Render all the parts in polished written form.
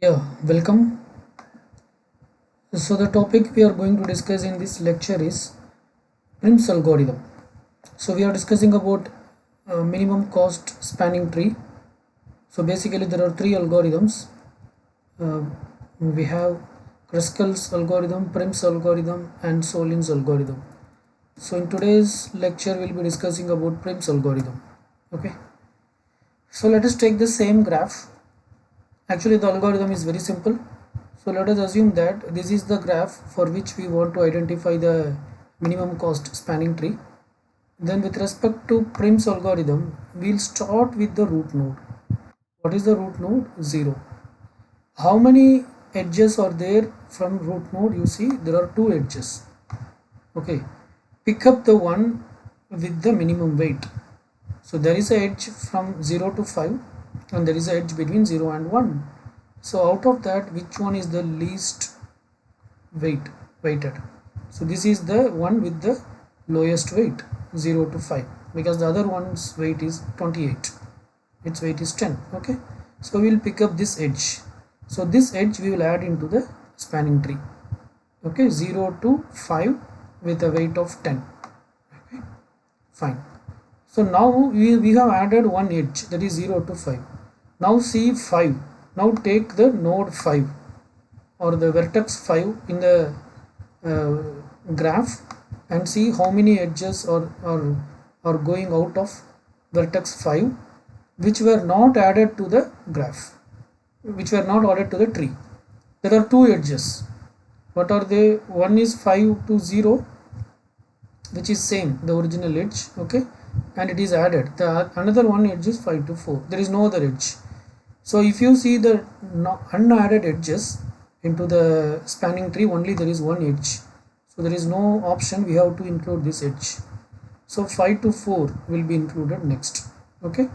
Welcome. So the topic we are going to discuss in this lecture is Prim's algorithm. So we are discussing about minimum cost spanning tree. So basically there are three algorithms. Uh, we have Kruskal's algorithm, Prim's algorithm and Solin's algorithm. So in today's lecture we'll be discussing about Prim's algorithm. Okay. So let us take the same graph. Actually the algorithm is very simple. So let us assume that this is the graph for which we want to identify the minimum cost spanning tree. Then with respect to Prim's algorithm, we'll start with the root node. What is the root node? 0. How many edges are there from root node? You see there are 2 edges. Okay. Pick up the one with the minimum weight. So there is a edge from 0 to 5 and there is a edge between 0 and 1. So out of that, which one is the least weighted? So this is the one with the lowest weight, 0 to 5, because the other one's weight is 28, its weight is 10. Okay, so we will pick up this edge. So this edge we will add into the spanning tree. Okay, 0 to 5 with a weight of 10. Okay, fine. So now we have added one edge, that is 0 to 5. Now see 5. Now take the node 5 or the vertex 5 in the graph and see how many edges are going out of vertex 5 which were not added to the graph, which were not added to the tree. There are 2 edges. What are they? One is 5 to 0, which is same, the original edge. Okay, and it is added. The another one edge is 5 to 4. There is no other edge. So if you see the unadded edges into the spanning tree, only there is one edge. So there is no option, we have to include this edge. So 5 to 4 will be included next. Okay.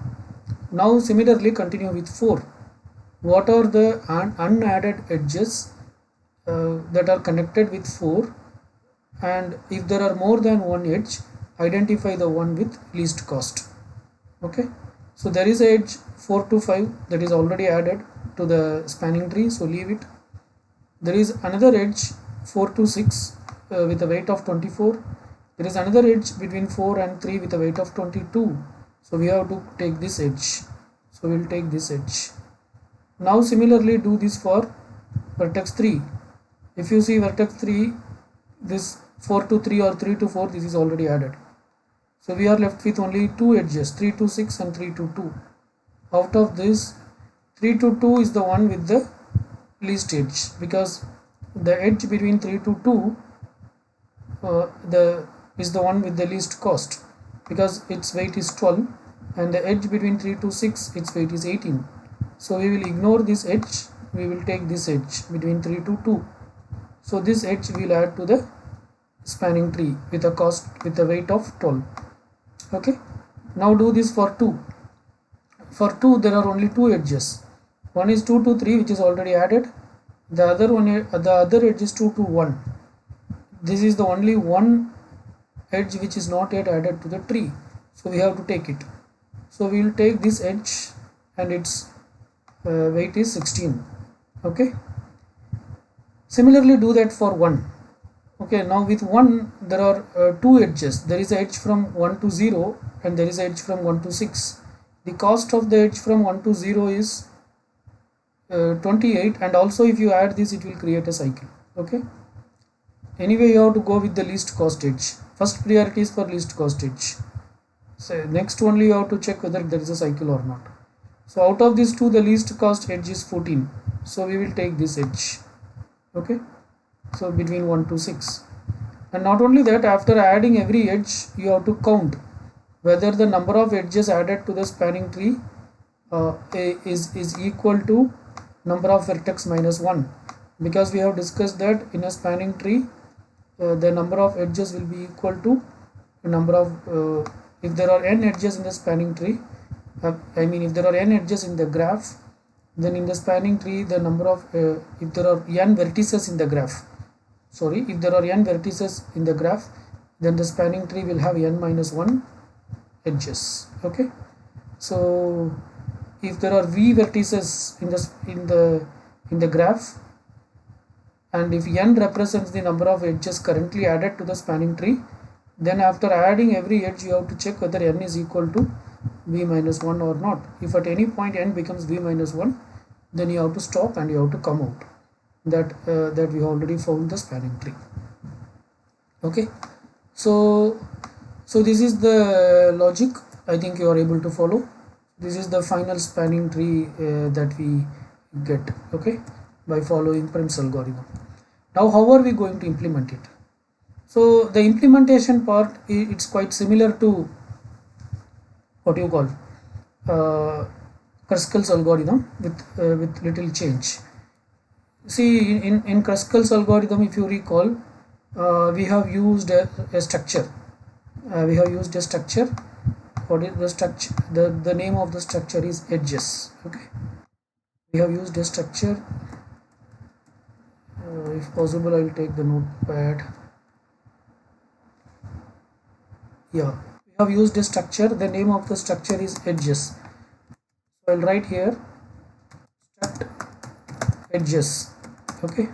Now similarly continue with 4. What are the unadded edges that are connected with 4? And if there are more than one edge, identify the one with least cost. Okay. So there is a edge 4 to 5 that is already added to the spanning tree, so leave it. There is another edge 4 to 6 with a weight of 24. There is another edge between 4 and 3 with a weight of 22. So we have to take this edge. So we will take this edge. Now similarly do this for vertex 3. If you see vertex 3, this 4 to 3 or 3 to 4, this is already added. So we are left with only 2 edges, 3 to 6 and 3 to 2. Out of this, 3 to 2 is the one with the least edge, because the edge between 3 to 2 is the one with the least cost, because its weight is 12, and the edge between 3 to 6, its weight is 18. So we will ignore this edge, we will take this edge between 3 to 2. So this edge we will add to the spanning tree with a weight of 12. Okay, now do this for 2. For 2 there are only 2 edges. One is 2 to 3, which is already added. The other edge is 2 to 1. This is the only one edge which is not yet added to the tree, so we have to take it. So we will take this edge and its weight is 16. Okay, similarly do that for 1. Okay, now with 1 there are 2 edges. There is an edge from 1 to 0 and there is an edge from 1 to 6. The cost of the edge from 1 to 0 is 28, and also if you add this it will create a cycle. Okay, anyway you have to go with the least cost edge. First priority is for least cost edge. So next only you have to check whether there is a cycle or not. So out of these 2 the least cost edge is 14. So we will take this edge. Okay, so between 1 to 6. And not only that, after adding every edge you have to count whether the number of edges added to the spanning tree is equal to number of vertex minus 1, because we have discussed that in a spanning tree the number of edges will be equal to the number of if there are n edges in the spanning tree, if there are n edges in the graph, then in the spanning tree the number of if there are n vertices in the graph, if there are n vertices in the graph, then the spanning tree will have n minus 1 edges. Okay, so if there are v vertices in the in the graph, and if n represents the number of edges currently added to the spanning tree, then after adding every edge you have to check whether n is equal to v minus 1 or not. If at any point n becomes v minus 1, then you have to stop and you have to come out that we already found the spanning tree. Okay, so this is the logic. I think you are able to follow. This is the final spanning tree that we get, okay, by following Prim's algorithm. Now how are we going to implement it? So the implementation part, it's quite similar to what you call Kruskal's algorithm with little change. See, in Kruskal's algorithm, if you recall, we have used a structure. We have used a structure. What is the structure? The name of the structure is edges. Okay, we have used a structure. If possible, I will take the notepad. Yeah, we have used a structure. The name of the structure is edges. So I'll write here struct edges. Okay,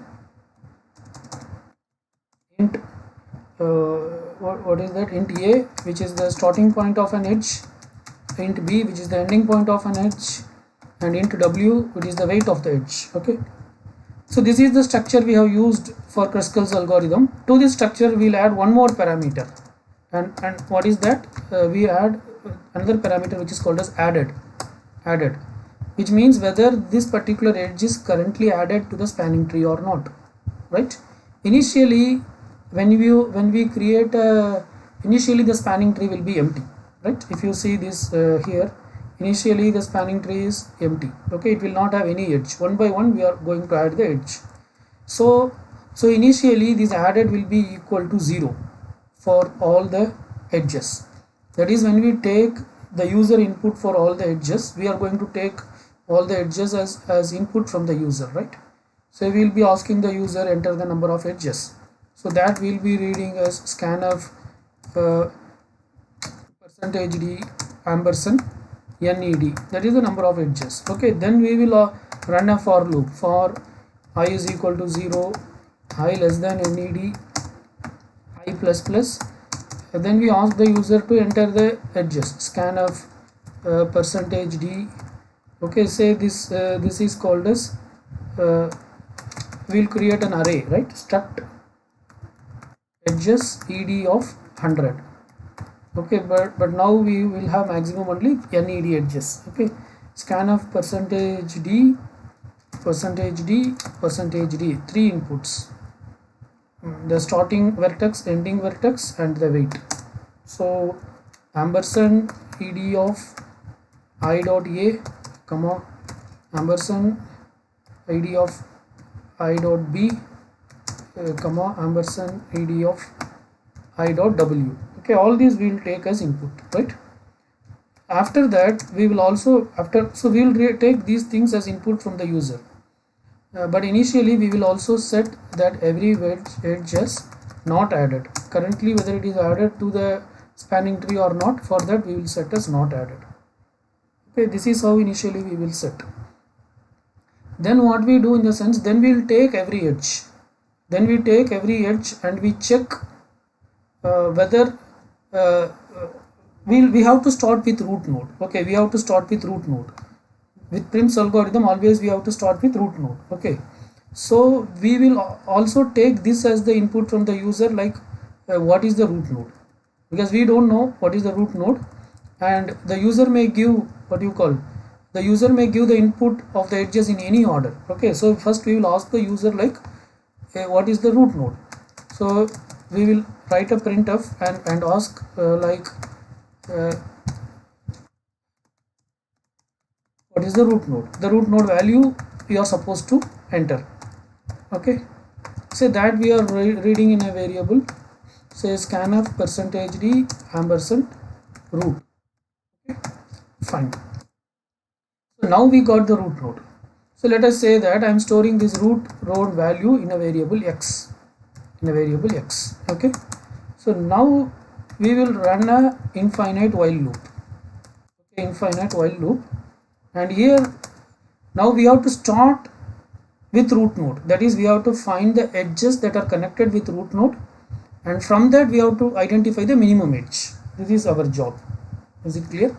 int what is that? Int a, which is the starting point of an edge, int b, which is the ending point of an edge, and int w, which is the weight of the edge. Okay, so this is the structure we have used for Kruskal's algorithm. To this structure we'll add one more parameter, and what is that? We add another parameter which is called as added, which means whether this particular edge is currently added to the spanning tree or not, right? Initially when we create initially the spanning tree will be empty, right? If you see this here, initially the spanning tree is empty. Okay, it will not have any edge. One by one we are going to add the edge. So initially this added will be equal to 0 for all the edges. That is, when we take the user input for all the edges, we are going to take all the edges as input from the user, right? So we will be asking the user enter the number of edges. So that we will be reading as scanf percentage d ampersand ned, that is the number of edges. Okay, then we will run a for loop for I is equal to 0, I less than ned, I plus plus, and then we ask the user to enter the edges, scanf percentage d. Okay, say this is called as we'll create an array, right? Struct edges ed of 100. Okay, but now we will have maximum only ned edges. Okay, scanf percentage d, percentage d, percentage d, 3 inputs, the starting vertex, ending vertex, and the weight. So ampersand ed of I dot a, comma, ampersand id of I dot b, comma, ampersand id of I dot w. Okay, all these we will take as input, right? After that we will also so we will take these things as input from the user, but initially we will also set that every edge is not added. Currently whether it is added to the spanning tree or not, for that we will set as not added. Okay, this is how initially we will set. Then what we do in the sense, then we will take every edge, and we check whether we have to start with root node. Okay, we have to start with root node. With Prim's algorithm always we have to start with root node. Okay, so we will also take this as the input from the user, like what is the root node, because we don't know what is the root node, and the user may give the input of the edges in any order. Okay, so first we will ask the user like what is the root node. So we will write a printf and ask what is the root node. The root node value we are supposed to enter. Okay, say that we are reading in a variable, say scanf percentage d ampersand root. Okay, fine. So now we got the root node. So let us say that I am storing this root node value in a variable x. Okay, so now we will run a infinite while loop. Okay, infinite while loop, and here now we have to start with root node. That is, we have to find the edges that are connected with root node, and from that we have to identify the minimum edge. This is our job. Is it clear?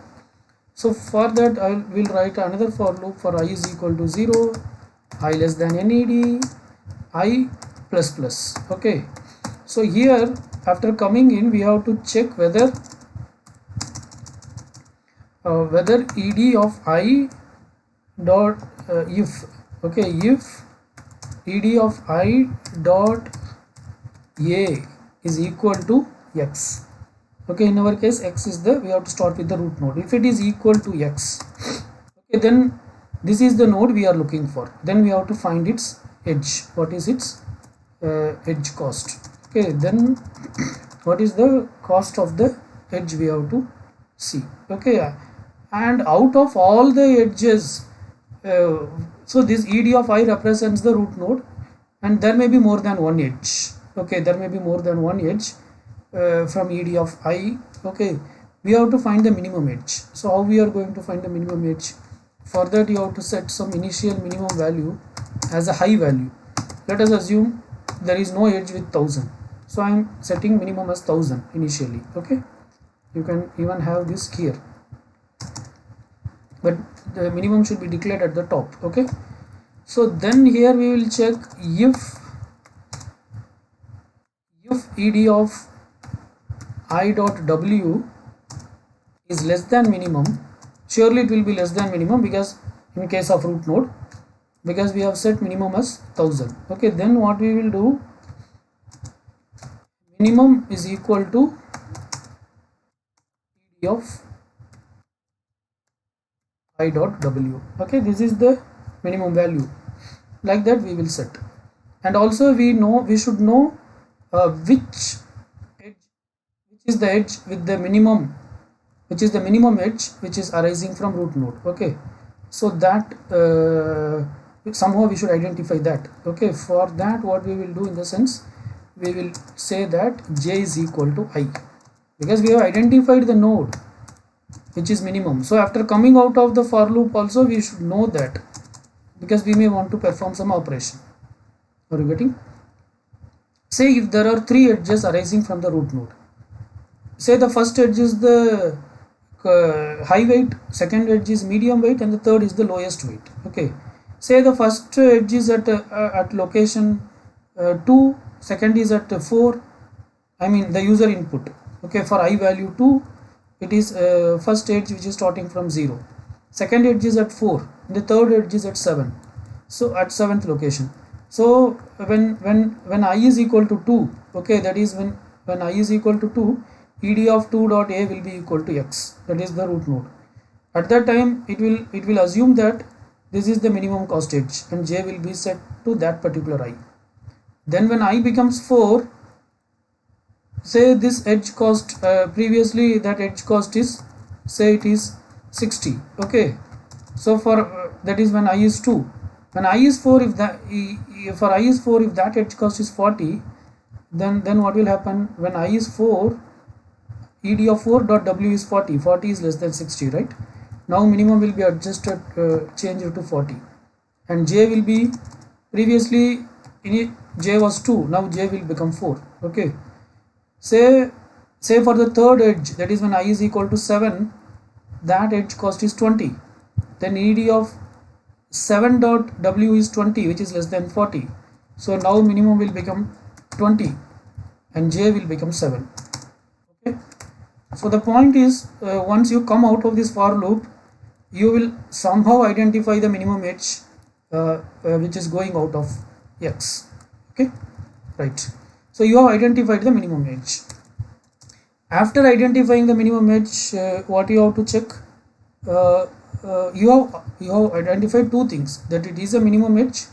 So for that I will write another for loop for I is equal to 0, I less than NED, I plus plus. Okay, so here after coming in we have to check whether ed of I dot if, okay, if ed of I dot a is equal to x. Okay, in our case x is the, we have to start with the root node. If it is equal to x, okay, then this is the node we are looking for. Then we have to find its edge. What is its edge cost? Okay, then what is the cost of the edge we have to see. Okay, and out of all the edges, so this ed of I represents the root node, and there may be more than one edge. Okay, there may be more than one edge from ed of I. Okay, we have to find the minimum edge. So how we are going to find the minimum edge? For that you have to set some initial minimum value as a high value. Let us assume there is no edge with 1000, so I am setting minimum as 1000 initially. Okay, you can even have this here, but the minimum should be declared at the top. Okay, so then here we will check if ed of I dot w is less than minimum. Surely it will be less than minimum, because in case of root node, because we have set minimum as 1000. Okay, then what we will do, minimum is equal to ed of I dot w. Okay, this is the minimum value. Like that we will set. And also we should know which is the edge with the minimum, which is the minimum edge which is arising from root node. Okay, so that somehow we should identify that. Okay, for that what we will do, in the sense we will say that j is equal to I, because we have identified the node which is minimum. So after coming out of the for loop also we should know that, because we may want to perform some operation. Are you getting? Say if there are 3 edges arising from the root node. Say the first edge is the high weight, second edge is medium weight, and the third is the lowest weight. Okay, say the first edge is at location 2, second is at 4, I mean the user input. Okay, for I value 2, it is first edge which is starting from 0, second edge is at 4, and the third edge is at 7, so at 7th location. So when I is equal to 2, okay, that is when I is equal to 2, ed of 2 dot a will be equal to x, that is the root node. At that time it will assume that this is the minimum cost edge, and j will be set to that particular I. Then when I becomes 4, say this edge cost, previously that edge cost is, say it is 60. Okay, so for that is when I is 2. When I is 4, if that for I is 4, if that edge cost is 40, then what will happen? When I is 4, ed of 4 dot w is 40. 40 is less than 60, right? Now minimum will be adjusted, changed to 40, and j will be, previously j was 2, now j will become 4. Okay, say for the third edge, that is when I is equal to 7, that edge cost is 20, then ed of 7 dot w is 20, which is less than 40. So now minimum will become 20 and j will become 7. Okay, so the point is, once you come out of this for loop, you will somehow identify the minimum edge which is going out of x. Okay, right. So you have identified the minimum edge. After identifying the minimum edge, what you have to check? You have identified 2 things, that it is a minimum edge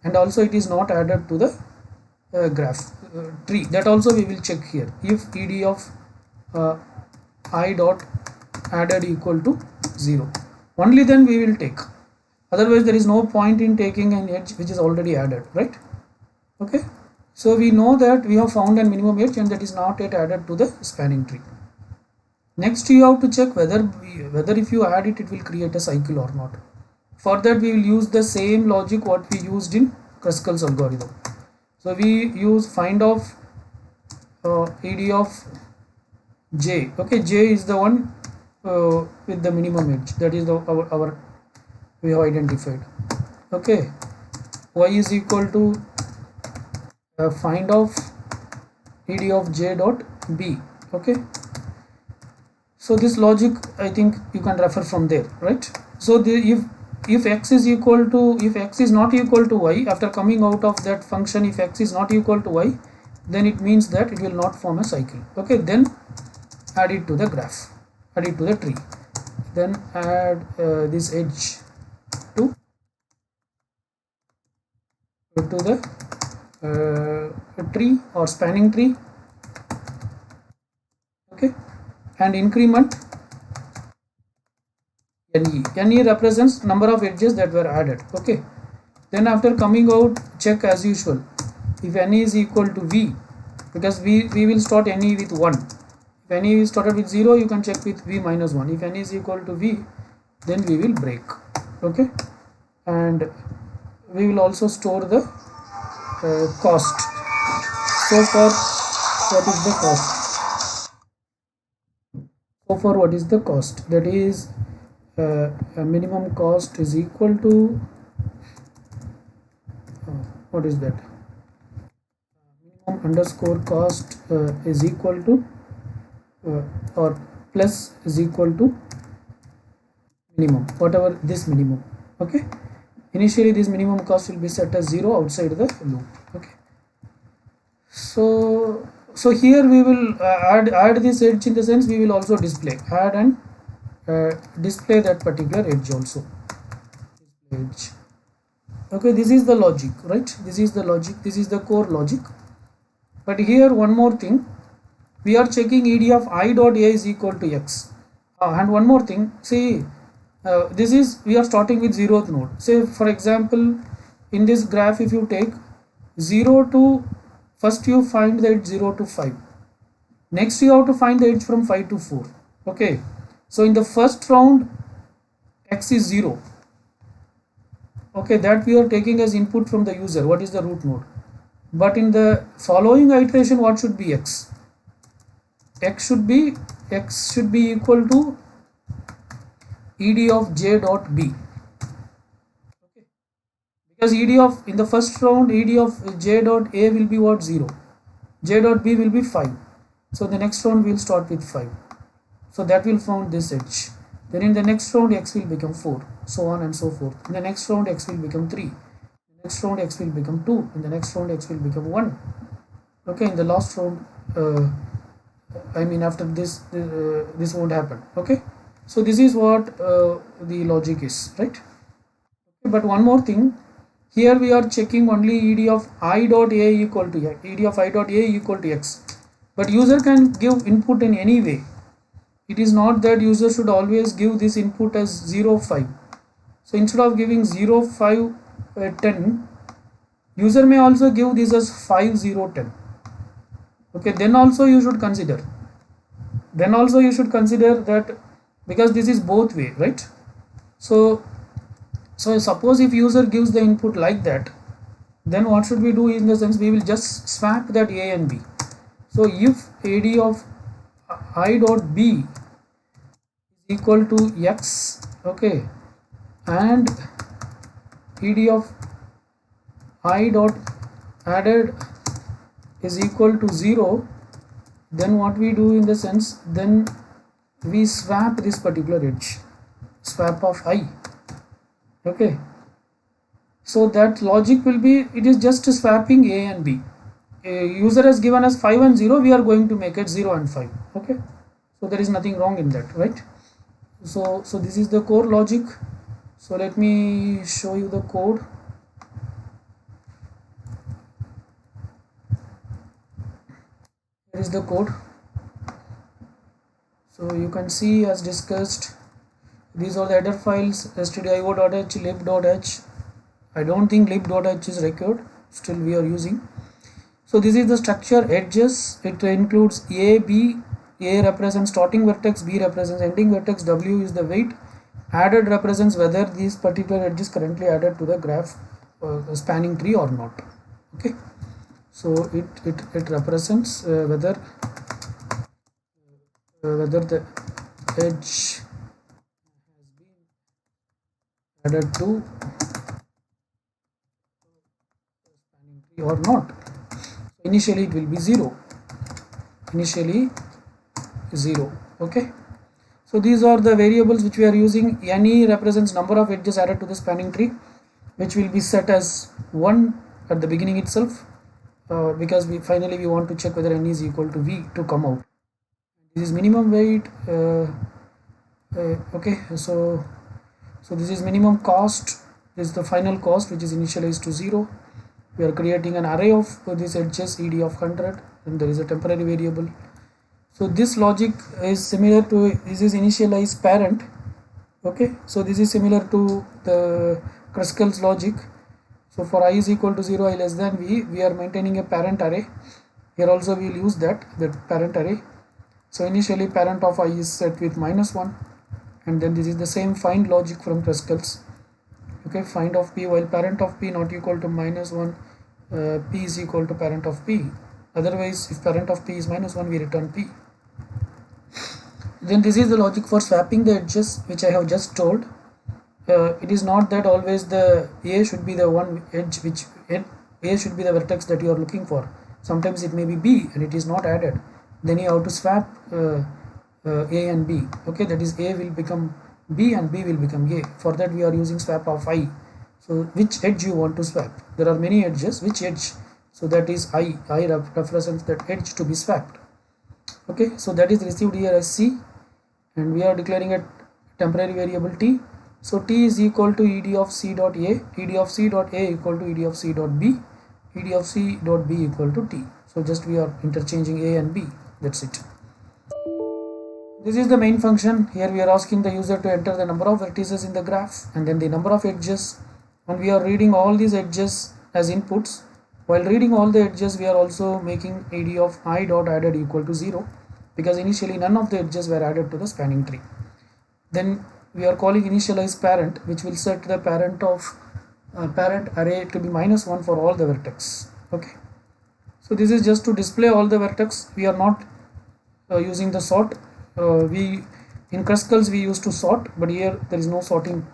and also it is not added to the graph tree. That also we will check here. If ed of I dot added equal to 0, only then we will take. Otherwise there is no point in taking an edge which is already added, right? Okay, so we know that we have found a minimum edge and that is not yet added to the spanning tree. Next you have to check whether if you add it, it will create a cycle or not. For that we will use the same logic what we used in Kruskals algorithm. So we use find of ed of j. Okay, j is the one with the minimum edge, that is our we have identified. Okay, y is equal to find of ed of j dot b. Okay, so this logic I think you can refer from there, right? So if x is equal to, if x is not equal to y, after coming out of that function, if x is not equal to y, then it means that it will not form a cycle. Okay, then add it to the graph, add it to the tree, then add this edge to the tree or spanning tree. Okay, and increment ne represents number of edges that were added. Okay, then after coming out, check as usual if ne is equal to v, because we will start ne with 1. If ne is started with 0, you can check with v minus 1. If ne is equal to v, then we will break. Okay, and we will also store the cost. So for what is the cost? So for what is the cost? That is minimum cost is equal to what is that? Minimum underscore cost is equal to or plus is equal to minimum, whatever this minimum. Okay, initially this minimum cost will be set as 0 outside the loop. Okay, so here we will add this edge, in the sense we will also display, add and display that particular edge also. Edge. Okay, this is the logic, right? This is the logic, this is the core logic. But here one more thing, we are checking ed of I dot a is equal to x. And one more thing, see, this is, we are starting with 0th node. Say for example, in this graph, if you take 0 to, first you find the edge 0 to 5. Next you have to find the edge from 5 to 4. Okay, so in the first round, x is 0. Okay, that we are taking as input from the user, what is the root node. But in the following iteration, what should be x? X should be equal to ed of j dot b. Okay, because ed of, in the first round, ed of j dot a will be what? 0. J dot b will be 5. So the next round we will start with 5. So that will form this edge. Then in the next round x will become 4, so on and so forth. In the next round x will become 3. In the next round x will become 2. In the next round x will become 1. Okay, in the last round, I mean after this, this won't happen. Okay, so this is what the logic is, right? Okay, but one more thing, here we are checking only ed of I dot a equal to x, ed of I dot a equal to x. But user can give input in any way. It is not that user should always give this input as 0, 5. So instead of giving 0, 5, 10, user may also give this as 5, 0, 10. Okay, then also you should consider. Then also you should consider that, because this is both way, right? So suppose if user gives the input like that, then what should we do? In the sense, we will just swap that a and b. So if ad of I dot b is equal to x, okay, and ed of I dot added is equal to 0, then what we do, in the sense, then we swap this particular edge, swap of I. Okay, so that logic will be, it is just swapping a and b. User has given us 5 and 0, we are going to make it 0 and 5. Okay, so there is nothing wrong in that, right? So this is the core logic. So let me show you the code. Here is the code. So you can see, as discussed, these are the header files, stdio.h, lib.h. I don't think lib.h is required, still we are using. So this is the structure, edges. It includes a, b. A represents starting vertex, b represents ending vertex, w is the weight. Added represents whether these particular edges currently added to the graph spanning tree or not. Okay, so it represents whether the edge has been added to spanning tree or not. So initially it will be 0, initially 0. Okay, so these are the variables which we are using. Any represents number of edges added to the spanning tree, which will be set as 1 at the beginning itself, because we finally want to check whether n is equal to v to come out. This is minimum weight. Okay, so this is minimum cost. This is the final cost, which is initialized to 0. We are creating an array of these edges, ed of 100, and there is a temporary variable. So this logic is similar to, this is initialize parent. Okay, so this is similar to the Kruskal's logic. So for I is equal to 0, I less than v, we are maintaining a parent array. Here also we will use that parent array. So initially parent of I is set with -1, and then this is the same find logic from Kruskal's. Okay, find of p while parent of p not equal to -1, p is equal to parent of p. Otherwise, if parent of p is -1, we return p. Then this is the logic for swapping the edges, which I have just told. It is not that always the a should be the one edge which a should be the vertex that you are looking for. Sometimes it may be b and it is not added. Then you have to swap a and b. Okay, that is a will become b and b will become a. For that we are using swap of I. So which edge you want to swap? There are many edges. Which edge? So that is I. I represents that edge to be swapped. Okay, so that is received here as c, and we are declaring a temporary variable t. So t is equal to ed of c dot a, ed of c dot a equal to ed of c dot b, ed of c dot b equal to t. So just we are interchanging a and b. That's it. This is the main function. Here we are asking the user to enter the number of vertices in the graph and then the number of edges, and we are reading all these edges as inputs. While reading all the edges, we are also making ed of I dot added equal to 0, because initially none of the edges were added to the spanning tree. Then we are calling initialize parent, which will set the parent of parent array to be -1 for all the vertex. Okay, so this is just to display all the vertex. We are not using the sort. We in Kruskals we used to sort, but here there is no sorting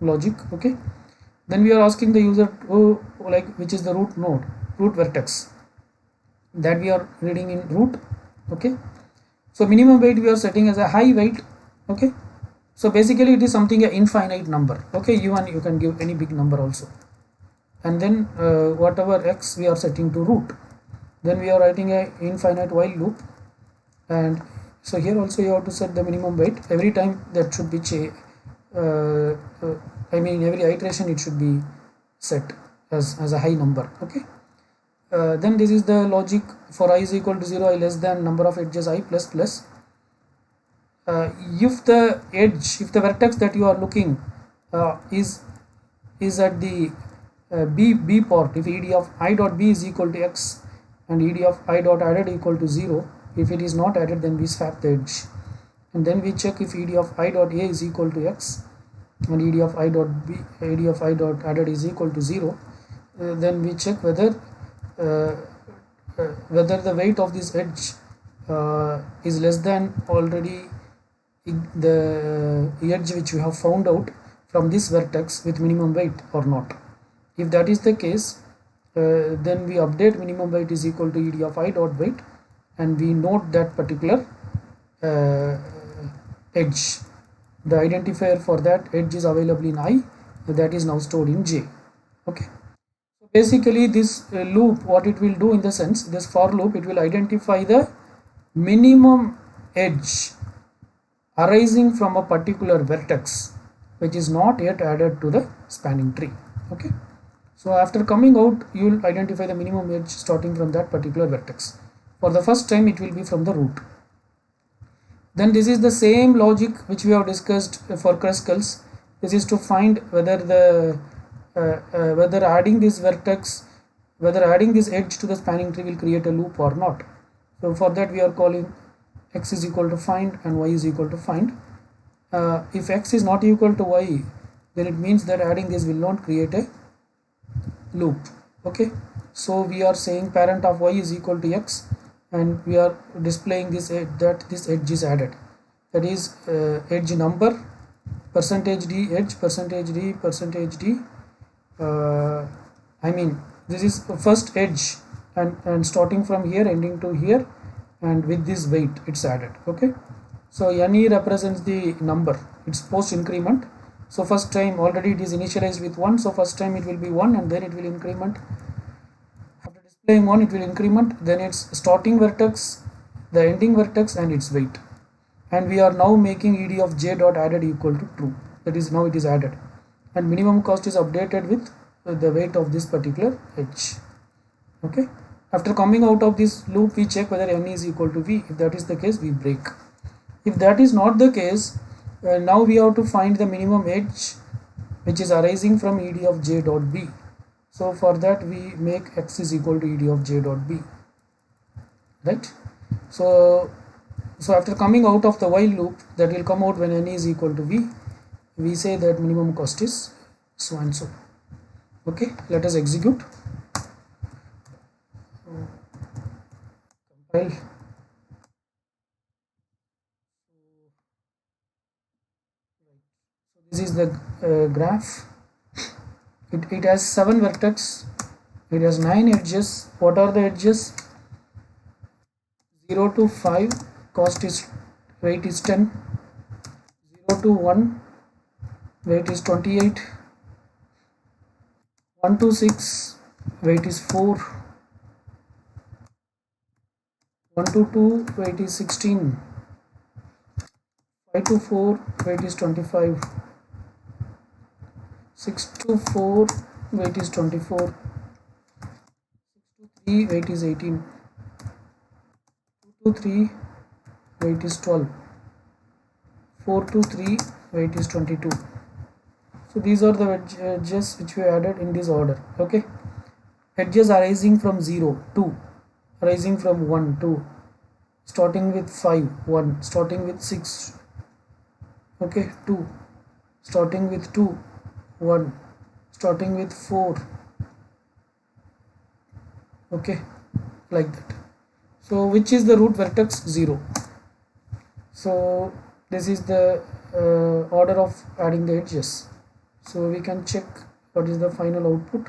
logic. Okay, then we are asking the user to, like, which is the root node, root vertex, that we are reading in root. Okay, so minimum weight we are setting as a high weight. Okay, so basically it is something, an infinite number. Okay, even you can give any big number also, and then whatever x we are setting to root. Then we are writing a infinite while loop, and so here also you have to set the minimum weight every time. That should be I mean every iteration it should be set as a high number. Okay, then this is the logic for I is equal to 0, I less than number of edges I plus plus. If the edge, if the vertex that you are looking is at the b port, if ed of I dot b is equal to x and ed of I dot added equal to 0, if it is not added, then we swap the edge, and then we check if ed of I dot a is equal to x and ed of I dot b, ed of I dot added is equal to 0. Then we check whether the weight of this edge is less than already the edge which we have found out from this vertex with minimum weight or not. If that is the case, then we update minimum weight is equal to ed of I dot weight, and we note that particular edge. The identifier for that edge is available in I, that is now stored in j. Okay, so basically this loop, what it will do in the sense, this for loop, it will identify the minimum edge arising from a particular vertex which is not yet added to the spanning tree. Okay, so after coming out, you will identify the minimum edge starting from that particular vertex. For the first time it will be from the root. Then this is the same logic which we have discussed for Kruskals. This is to find whether the whether adding this vertex, whether adding this edge to the spanning tree will create a loop or not. So for that we are calling x is equal to find and y is equal to find. If x is not equal to y, then it means that adding this will not create a loop. Okay, so we are saying parent of y is equal to x, and we are displaying this that this edge is added, that is edge number percentage d edge percentage d percentage d uh, I mean this is first edge, and starting from here ending to here, and with this weight it's added. Okay, so ne represents the number, it's post increment. So first time already it is initialized with 1, so first time it will be 1, and then it will increment. After displaying 1 it will increment, then its starting vertex, the ending vertex, and its weight. And we are now making ed of j dot added equal to true, that is now it is added, and minimum cost is updated with the weight of this particular edge. Okay, after coming out of this loop we check whether n is equal to v. If that is the case, we break. If that is not the case, now we have to find the minimum edge which is arising from ed of j dot b. So for that we make x is equal to ed of j dot b, right? So after coming out of the while loop, that will come out when n is equal to v, we say that minimum cost is so and so. Okay, let us execute. Compile. So this is the graph. It has 7 vertex, it has 9 edges. What are the edges? 0 to 5 cost is weight is 10, 0 to 1 weight is 28, 1 to 6 weight is 4, 1 to 2 weight is 16, 5 to 4 weight is 25, 6 to 4 weight is 24, 6 to 3 weight is 18, 2 to 3 weight is 12, 4 to 3 weight is 22. So these are the edges which we added in this order. Okay, edges arising from 0, 2, arising from 1, 2, starting with 5, 1, starting with 6, okay, 2, starting with 2, 1, starting with 4, okay, like that. So which is the root vertex? 0. So this is the order of adding the edges. So we can check what is the final output.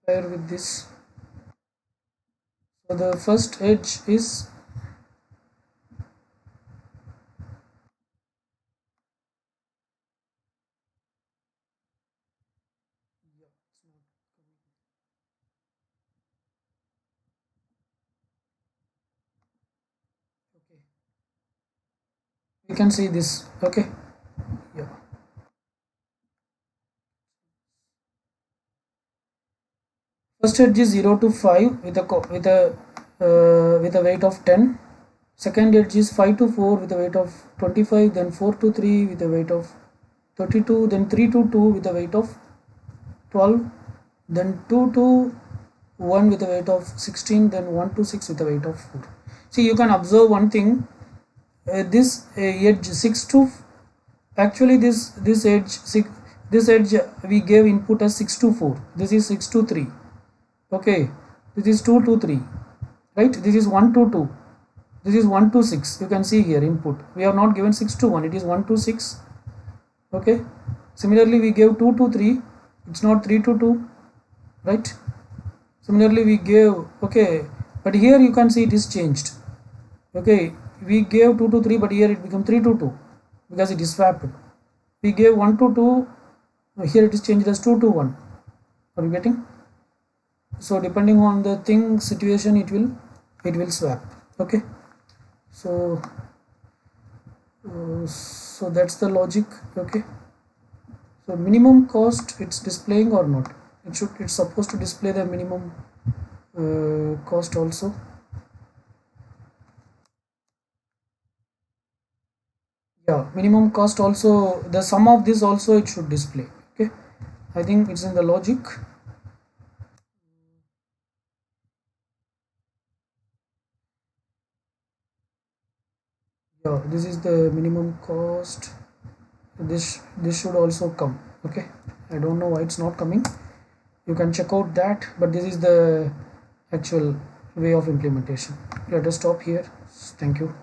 Compare with this. So the first edge is okay. We can see this. Okay. Yeah. First edge is 0 to 5 with a weight of 10. Second edge is 5 to 4 with a weight of 25. Then 4 to 3 with a weight of 32. Then 3 to 2 with a weight of 12. Then 2 to 1 with a weight of 16. Then 1 to 6 with a weight of 4. See, you can observe one thing. This edge 6 to actually this edge this edge we gave input as 6 to 4. This is 6 to 3. Okay, this is 2 to 3, right? This is 1 to 2, this is 1 to 6. You can see here input we have not given 6 to 1, it is 1 to 6. Okay, similarly we gave 2 to 3, it's not 3 to 2, right? Similarly we gave, okay, but here you can see it is changed. Okay, we gave 2 to 3, but here it become 3 to 2 because it is swapped. We gave 1 to 2, here it is changed as 2 to 1. Are you getting? So depending on the thing situation it will swap. Okay, so so that's the logic. Okay, so minimum cost, it's displaying or not? It's supposed to display the minimum cost also. Yeah, minimum cost also, the sum of this also it should display. Okay, I think it's in the logic. Yeah, this is the minimum cost. this should also come. Okay, I don't know why it's not coming. You can check out that, but this is the actual way of implementation. Let us stop here. Thank you.